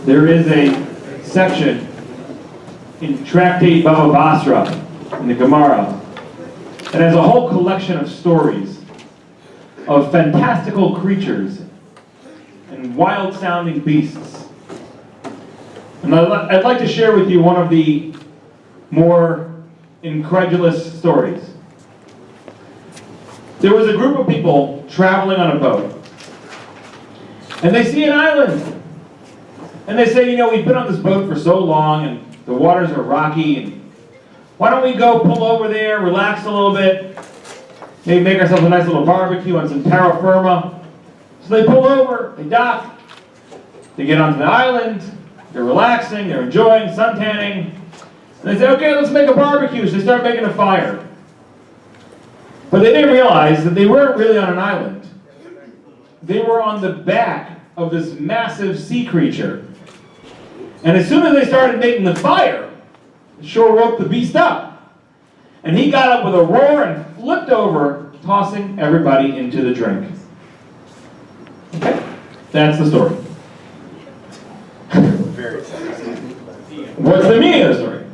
There is a section in Tractate Bava Basra in the Gemara that has a whole collection of stories of fantastical creatures and wild-sounding beasts. And I'd like to share with you one of the more incredulous stories. There was a group of people traveling on a boat, and they see an island. And they say, we've been on this boat for so long, and the waters are rocky, and why don't we go pull over there, relax a little bit, maybe make ourselves a nice little barbecue on some terra firma. So they pull over, they dock, they get onto the island, they're relaxing, they're enjoying, suntanning, and they say, okay, let's make a barbecue. So they start making a fire. But they didn't realize that they weren't really on an island. They were on the back of this massive sea creature. And as soon as they started making the fire, the shore woke the beast up. And he got up with a roar and flipped over, tossing everybody into the drink. Okay? That's the story. What's the meaning of the story?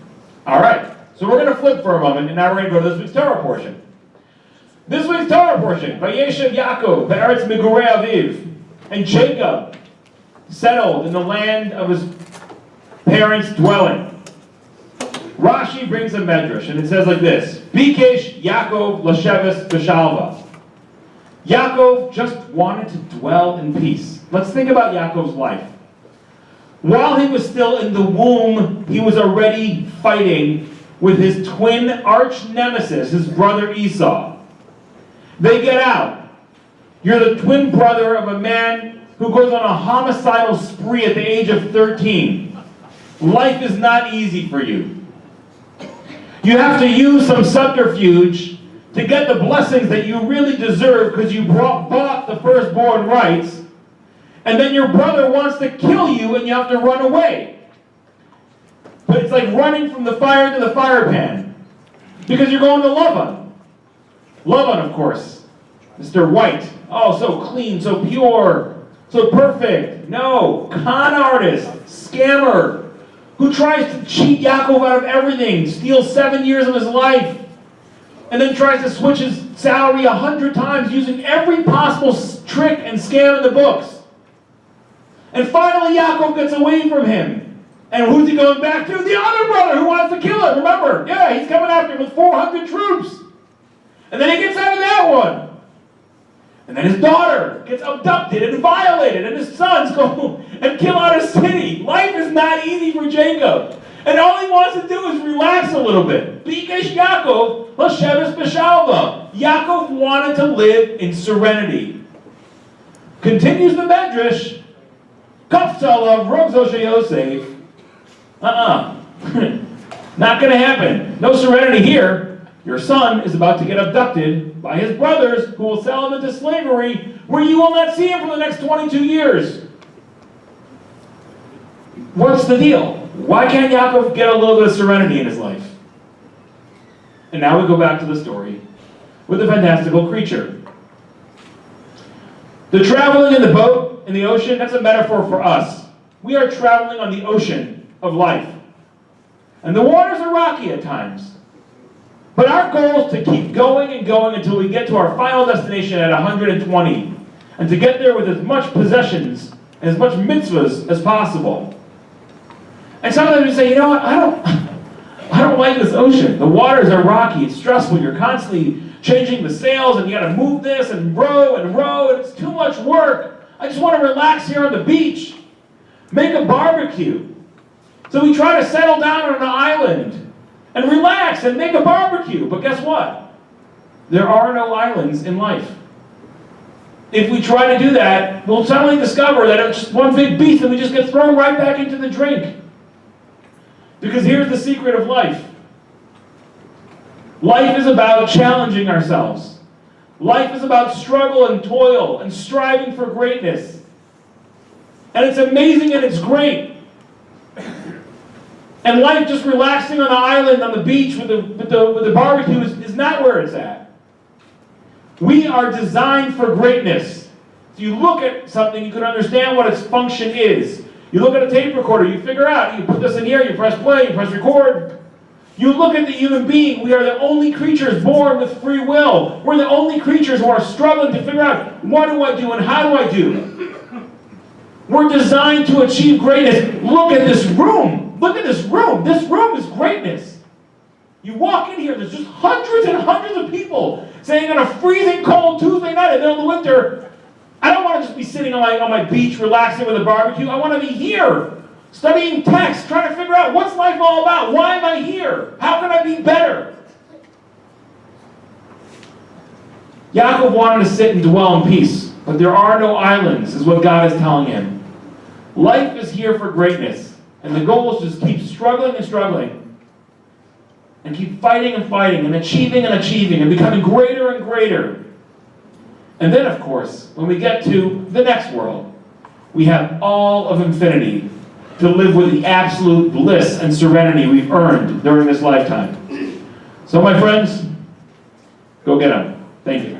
All right. So we're going to flip for a moment, and now we're going to go to this week's Torah portion. This week's Torah portion, Vayeshev Yaakov, Be'eretz Migurei Aviv, and Jacob settled in the land of his parents' dwelling. Rashi brings a medrash, and it says like this: Bikesh Yaakov Lasheves B'Shalva. Yaakov just wanted to dwell in peace. Let's think about Yaakov's life. While he was still in the womb, he was already fighting with his twin arch nemesis, his brother Esau. They get out. You're the twin brother of a man who goes on a homicidal spree at the age of 13. Life is not easy for you. You have to use some subterfuge to get the blessings that you really deserve because you bought the firstborn rights, and then your brother wants to kill you and you have to run away. But it's like running from the fire to the fire pan because you're going to Lavan. Lavan, of course, Mr. White. Oh, so clean, so pure, so perfect. No, con artist, scammer, who tries to cheat Yaakov out of everything, steals 7 years of his life, and then tries to switch his salary 100 times using every possible trick and scam in the books. And finally Yaakov gets away from him. And who's he going back to? The other brother who wants to kill him. Remember, he's coming after him with 400 troops. And then he gets out of that one. And then his daughter gets abducted and violated, and his sons go and kill out a city. Life is not easy for Jacob. And all he wants to do is relax a little bit. Bikesh Yaakov Lasheves B'Shalva. Yaakov wanted to live in serenity. Continues the medrash. Kaftzalav Rogzo Sheyosef. Not going to happen. No serenity here. Your son is about to get abducted by his brothers who will sell him into slavery where you will not see him for the next 22 years. What's the deal? Why can't Yaakov get a little bit of serenity in his life? And now we go back to the story with the fantastical creature. The traveling in the boat, in the ocean, that's a metaphor for us. We are traveling on the ocean of life. And the waters are rocky at times. But our goal is to keep going and going until we get to our final destination at 120. And to get there with as much possessions and as much mitzvahs as possible. And sometimes we say, what? I don't like this ocean. The waters are rocky. It's stressful. You're constantly changing the sails, and you got to move this and row, and it's too much work. I just want to relax here on the beach. Make a barbecue. So we try to settle down on an island and relax and make a barbecue. But guess what? There are no islands in life. If we try to do that, we'll suddenly discover that it's just one big beast and we just get thrown right back into the drink. Because here's the secret of life. Life is about challenging ourselves. Life is about struggle and toil and striving for greatness. And it's amazing and it's great. And life just relaxing on the island, on the beach with the barbecue is not where it's at. We are designed for greatness. If you look at something, you can understand what its function is. You look at a tape recorder, you figure out, you put this in here, you press play, you press record. You look at the human being, we are the only creatures born with free will. We're the only creatures who are struggling to figure out, what do I do and how do I do? We're designed to achieve greatness. Look at this room. Look at this room. This room is greatness. You walk in here, there's just hundreds and hundreds of people saying on a freezing cold Tuesday night in the middle of the winter, I don't want to just be sitting on my beach relaxing with a barbecue. I want to be here, studying text, trying to figure out what's life all about? Why am I here? How can I be better? Yaakov wanted to sit and dwell in peace, but there are no islands, is what God is telling him. Life is here for greatness, and the goal is to just keep struggling and struggling, and keep fighting and fighting, and achieving, and becoming greater and greater. And then, of course, when we get to the next world, we have all of infinity to live with the absolute bliss and serenity we've earned during this lifetime. So, my friends, go get them. Thank you.